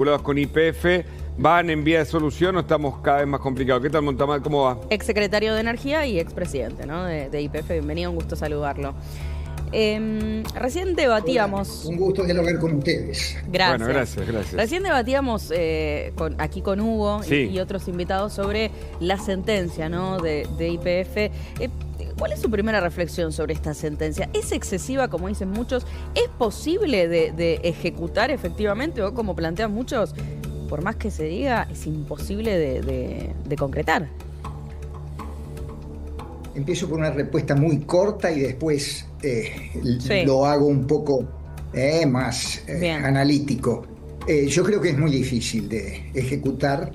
Vinculados con YPF, ¿van en vía de solución o estamos cada vez más complicados? ¿Qué tal, Montamat? ¿Cómo va? Exsecretario de Energía y expresidente, ¿no? de YPF. Bienvenido, un gusto saludarlo. Recién debatíamos... Hola, un gusto dialogar con ustedes. Gracias. Bueno, gracias. Recién debatíamos aquí con Hugo sí. y otros invitados sobre la sentencia, ¿no? de YPF. ¿Cuál es su primera reflexión sobre esta sentencia? ¿Es excesiva, como dicen muchos? ¿Es posible de ejecutar efectivamente? O como plantean muchos, por más que se diga, es imposible de concretar. Empiezo por una respuesta muy corta y después sí. lo hago un poco más analítico. Yo creo que es muy difícil de ejecutar.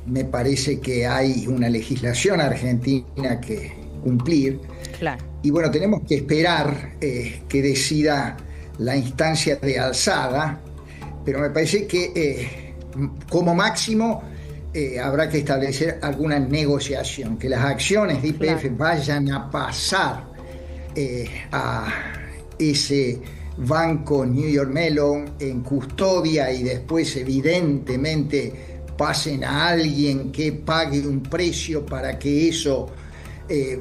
Me parece que hay una legislación argentina que cumplir. Claro. Y bueno, tenemos que esperar que decida la instancia de alzada, pero me parece que como máximo habrá que establecer alguna negociación, que las acciones de YPF vayan a pasar a ese banco New York Mellon en custodia y después evidentemente pasen a alguien que pague un precio para que eso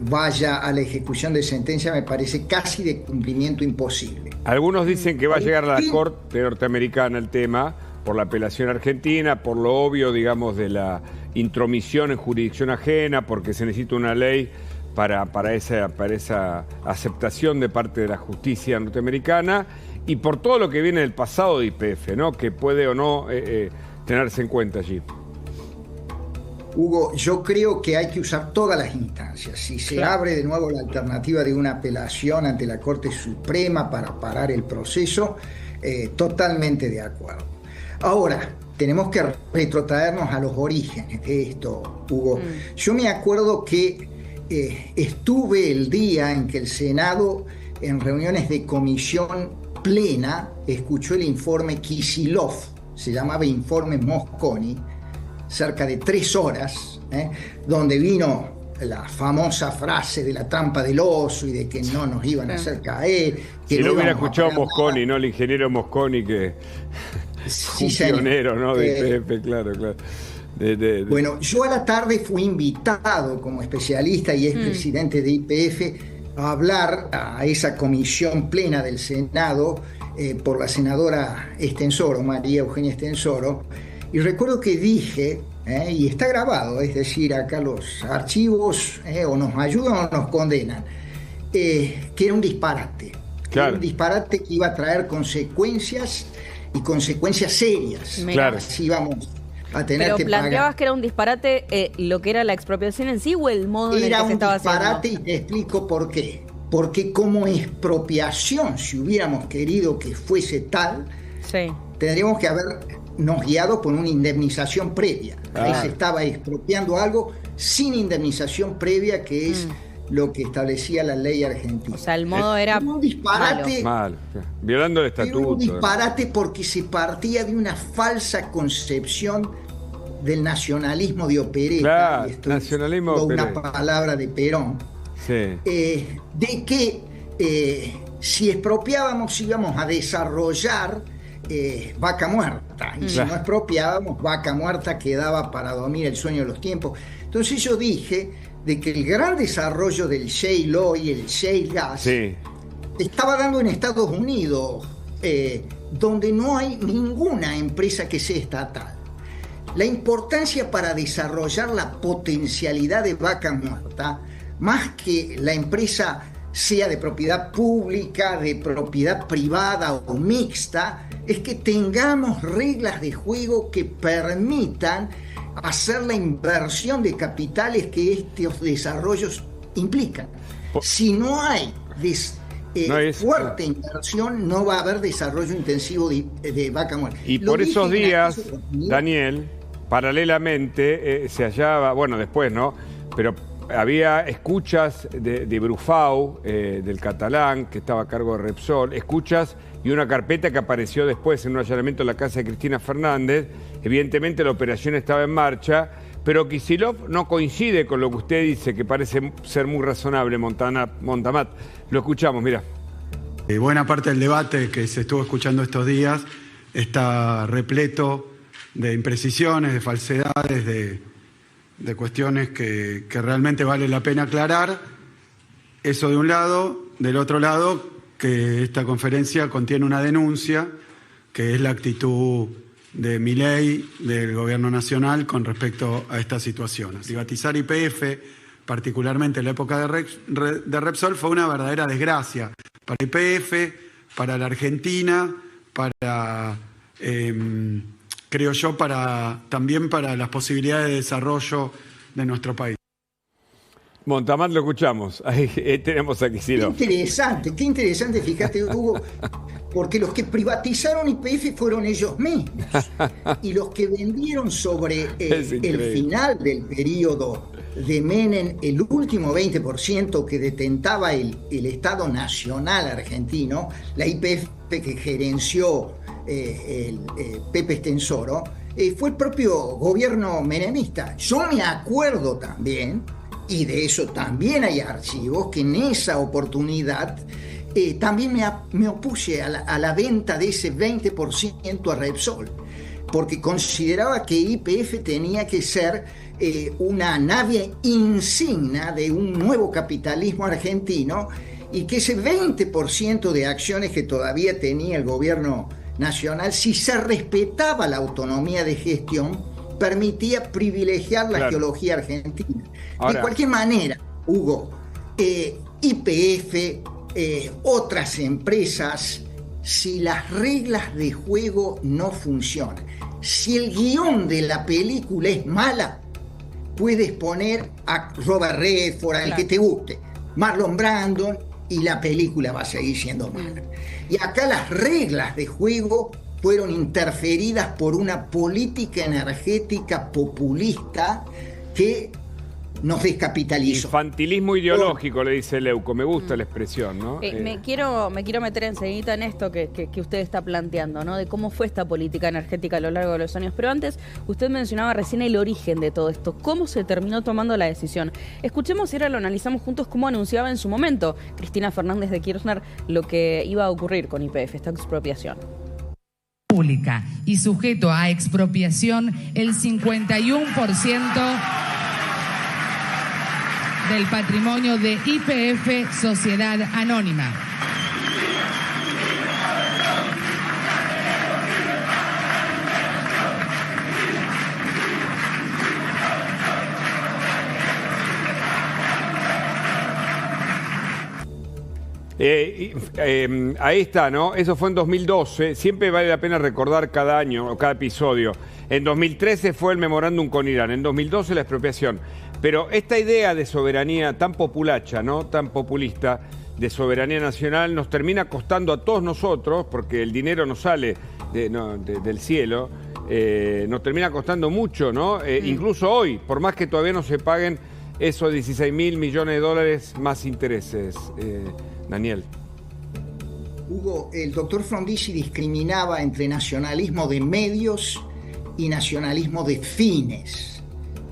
vaya a la ejecución de sentencia, me parece casi de cumplimiento imposible. Algunos dicen que va a llegar a la Corte norteamericana el tema, por la apelación argentina, por lo obvio, digamos, de la intromisión en jurisdicción ajena, porque se necesita una ley para esa aceptación de parte de la justicia norteamericana, y por todo lo que viene del pasado de YPF, ¿no? Que puede o no tenerse en cuenta allí. Hugo, yo creo que hay que usar todas las instancias. Si se abre de nuevo la alternativa de una apelación ante la Corte Suprema para parar el proceso, totalmente de acuerdo. Ahora, tenemos que retrotraernos a los orígenes de esto, Hugo. Yo me acuerdo que estuve el día en que el Senado, en reuniones de comisión plena, escuchó el informe Kicillof, se llamaba informe Mosconi, cerca de 3 horas, donde vino la famosa frase de la trampa del oso y de que no nos iban a hacer caer. Que si no lo hubiera escuchado Mosconi, ¿no? El ingeniero Mosconi, que sí, un pionero, ¿no? De YPF, claro. Bueno, yo a la tarde fui invitado como especialista y expresidente de YPF a hablar a esa comisión plena del Senado por la senadora Estensoro, María Eugenia Estensoro. Y recuerdo que dije, y está grabado, es decir, acá los archivos o nos ayudan o nos condenan, que era un disparate. Claro. Era un disparate que iba a traer consecuencias y consecuencias serias. Claro. Así vamos a tener Pero que planteabas pagar. Que era un disparate lo que era la expropiación en sí o el modo en el que se estaba haciendo. Era un disparate y te explico por qué. Porque como expropiación, si hubiéramos querido que fuese tal, tendríamos que habernos guiado por una indemnización previa. Ahí se estaba expropiando algo sin indemnización previa, que es lo que establecía la ley argentina. O sea, el modo era un disparate, malo. Violando el estatuto. Un disparate porque se partía de una falsa concepción del nacionalismo de opereta. Claro, esto nacionalismo es opereta. Una palabra de Perón. Sí. De que si expropiábamos íbamos a desarrollar vaca muerta, y si no expropiábamos, vaca muerta quedaba para dormir el sueño de los tiempos. Entonces yo dije de que el gran desarrollo del shale oil y el shale gas estaba dando en Estados Unidos, donde no hay ninguna empresa que sea estatal. La importancia para desarrollar la potencialidad de vaca muerta, más que la empresa sea de propiedad pública, de propiedad privada o mixta, es que tengamos reglas de juego que permitan hacer la inversión de capitales que estos desarrollos implican. Si no hay fuerte inversión, no va a haber desarrollo intensivo de vaca muerta. Y por esos días, Daniel, paralelamente se hallaba, bueno, después, ¿no? Pero había escuchas de Brufau, del catalán, que estaba a cargo de Repsol, escuchas y una carpeta que apareció después en un allanamiento en la casa de Cristina Fernández. Evidentemente la operación estaba en marcha, pero Kicillof no coincide con lo que usted dice, que parece ser muy razonable, Montamat. Lo escuchamos, mira. Buena parte del debate que se estuvo escuchando estos días está repleto de imprecisiones, de falsedades, de cuestiones que realmente vale la pena aclarar. Eso de un lado. Del otro lado, que esta conferencia contiene una denuncia, que es la actitud de Milei, del Gobierno Nacional, con respecto a esta situación. Privatizar YPF, particularmente en la época de Repsol, fue una verdadera desgracia para YPF, para la Argentina, para, creo yo, también para las posibilidades de desarrollo de nuestro país. Montamat, lo escuchamos. Ahí tenemos aquí, sí. Qué interesante, fíjate, Hugo, porque los que privatizaron YPF fueron ellos mismos. Y los que vendieron sobre el final del periodo de Menem, el último 20% que detentaba el Estado Nacional argentino, la YPF que gerenció Pepe Stensoro, fue el propio gobierno menemista. Yo me acuerdo también, y de eso también hay archivos, que en esa oportunidad también me opuse a la venta de ese 20% a Repsol, porque consideraba que YPF tenía que ser una nave insignia de un nuevo capitalismo argentino, y que ese 20% de acciones que todavía tenía el gobierno nacional, si se respetaba la autonomía de gestión, permitía privilegiar la geología argentina. Ahora, de cualquier manera, Hugo, YPF, otras empresas, si las reglas de juego no funcionan, si el guión de la película es mala, puedes poner a Robert Redford, al que te guste, Marlon Brando, y la película va a seguir siendo mala. Y acá las reglas de juego fueron interferidas por una política energética populista que nos descapitalizó. Infantilismo ideológico, le dice Leuco. Me gusta la expresión, ¿no? Me quiero meter enseguida en esto que usted está planteando, ¿no? De cómo fue esta política energética a lo largo de los años. Pero antes, usted mencionaba recién el origen de todo esto. ¿Cómo se terminó tomando la decisión? Escuchemos y ahora lo analizamos juntos cómo anunciaba en su momento Cristina Fernández de Kirchner lo que iba a ocurrir con YPF, esta expropiación. Pública y sujeto a expropiación el 51% del patrimonio de YPF Sociedad Anónima. Ahí está, ¿no? Eso fue en 2012. Siempre vale la pena recordar cada año o cada episodio. En 2013 fue el memorándum con Irán. En 2012 la expropiación. Pero esta idea de soberanía tan populacha, ¿no? Tan populista, de soberanía nacional, nos termina costando a todos nosotros, porque el dinero no sale del cielo, nos termina costando mucho, ¿no? Incluso hoy, por más que todavía no se paguen esos 16.000 millones de dólares más intereses. Daniel. Hugo, el doctor Frondizi discriminaba entre nacionalismo de medios y nacionalismo de fines.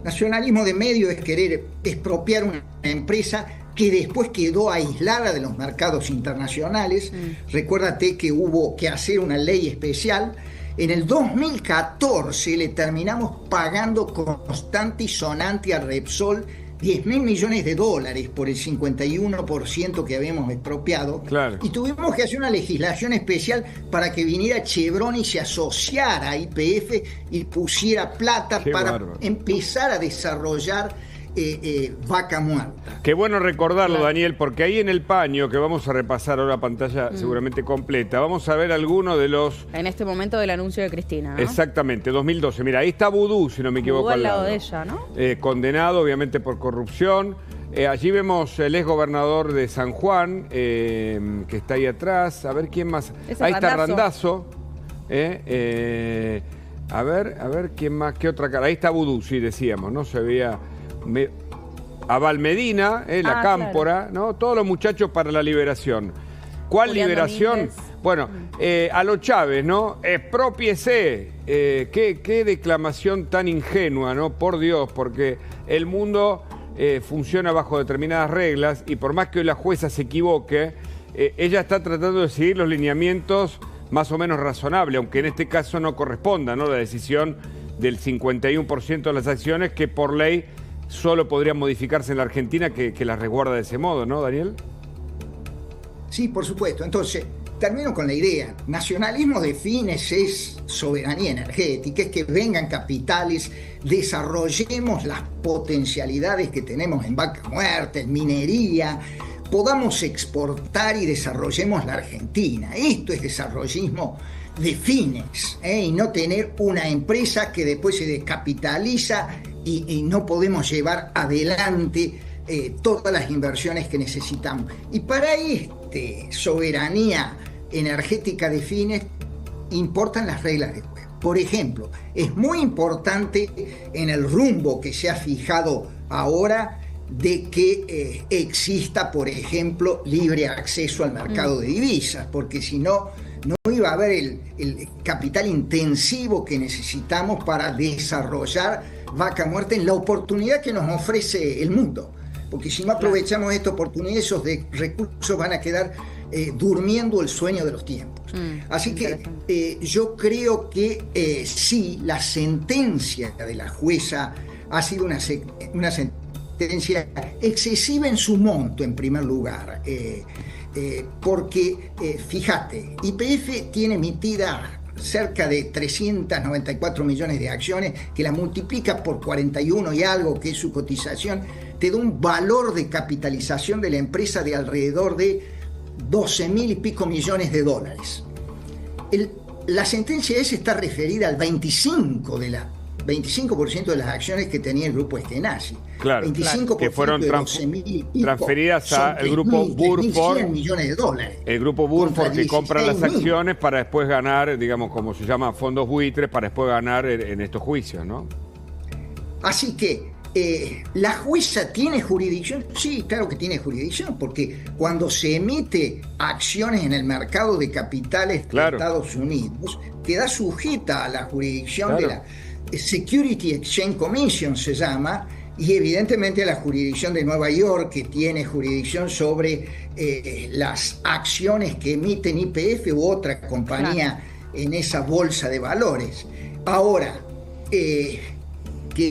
Nacionalismo de medios es querer expropiar una empresa que después quedó aislada de los mercados internacionales. Recuérdate que hubo que hacer una ley especial. En el 2014 le terminamos pagando constante y sonante a Repsol 10.000 millones de dólares por el 51% que habíamos expropiado. Claro. Y tuvimos que hacer una legislación especial para que viniera Chevron y se asociara a YPF y pusiera plata empezar a desarrollar Vaca Muerta. Qué bueno recordarlo, Daniel, porque ahí en el paño, que vamos a repasar ahora pantalla seguramente completa, vamos a ver algunos de los... En este momento del anuncio de Cristina, ¿no? Exactamente, 2012. Mira, ahí está Vudú, si no me equivoco. Vudú al lado de ella, ¿no? Condenado, obviamente, por corrupción. Allí vemos el exgobernador de San Juan, que está ahí atrás. A ver, ¿quién más? Ahí está Randazzo. A ver, ¿quién más? ¿Qué otra cara? Ahí está Vudú, sí, decíamos, ¿no? Se veía... a Valmedina, la Cámpora, claro, ¿no? Todos los muchachos para la liberación. ¿Cuál Julián liberación? Domínguez. Bueno, a los Chávez, ¿no? Exprópiese. Qué declamación tan ingenua, ¿no? Por Dios, porque el mundo funciona bajo determinadas reglas y por más que hoy la jueza se equivoque, ella está tratando de seguir los lineamientos más o menos razonable, aunque en este caso no corresponda, ¿no?, la decisión del 51% de las acciones que por ley solo podrían modificarse en la Argentina, que las resguarda de ese modo, ¿no, Daniel? Sí, por supuesto. Entonces, termino con la idea. Nacionalismo de fines es soberanía energética, es que vengan capitales, desarrollemos las potencialidades que tenemos en Vaca Muerta, en minería, podamos exportar y desarrollemos la Argentina. Esto es desarrollismo de fines, y no tener una empresa que después se descapitaliza y no podemos llevar adelante todas las inversiones que necesitamos. Y para soberanía energética de fines importan las reglas de juego. Por ejemplo, es muy importante en el rumbo que se ha fijado ahora de que exista, por ejemplo, libre acceso al mercado de divisas, porque si no, no iba a haber el capital intensivo que necesitamos para desarrollar Vaca Muerta en la oportunidad que nos ofrece el mundo. Porque si no aprovechamos esta oportunidad, esos recursos van a quedar durmiendo el sueño de los tiempos. Así que yo creo que sí, la sentencia de la jueza ha sido una sentencia excesiva en su monto, en primer lugar. Porque, fíjate, YPF tiene emitida cerca de 394 millones de acciones, que la multiplica por 41 y algo, que es su cotización, te da un valor de capitalización de la empresa de alrededor de 12.000 y pico millones de dólares. La sentencia esa está referida al 25% de las acciones que tenía el grupo Eskenazi. Claro, 25% que fueron transferidas al grupo Burford, millones de dólares. El grupo Burford que compra las acciones para después ganar, digamos, como se llama, fondos buitres, para después ganar en estos juicios, ¿no? Así que, ¿la jueza tiene jurisdicción? Sí, claro que tiene jurisdicción, porque cuando se emite acciones en el mercado de capitales de Estados Unidos, queda sujeta a la jurisdicción de la Security Exchange Commission, se llama, y evidentemente a la jurisdicción de Nueva York, que tiene jurisdicción sobre las acciones que emiten YPF u otra compañía en esa bolsa de valores. Ahora, que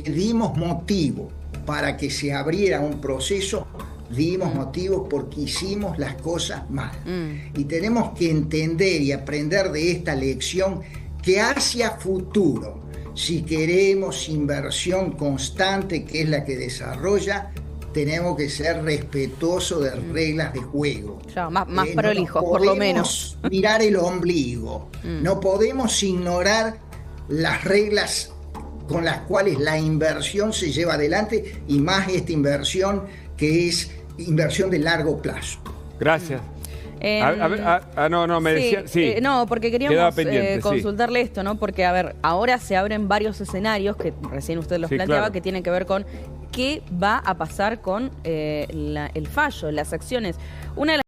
dimos motivo para que se abriera un proceso, dimos motivos porque hicimos las cosas mal. Y tenemos que entender y aprender de esta lección que hacia futuro, si queremos inversión constante, que es la que desarrolla, tenemos que ser respetuosos de reglas de juego. Claro, más prolijos, por lo menos. Mirar el ombligo. No podemos ignorar las reglas con las cuales la inversión se lleva adelante, y más esta inversión que es inversión de largo plazo. Gracias. Me decía, no, porque queríamos consultarle esto, ¿no? Porque, a ver, ahora se abren varios escenarios, que recién usted los planteaba, que tienen que ver con qué va a pasar con el fallo, las acciones. Una de las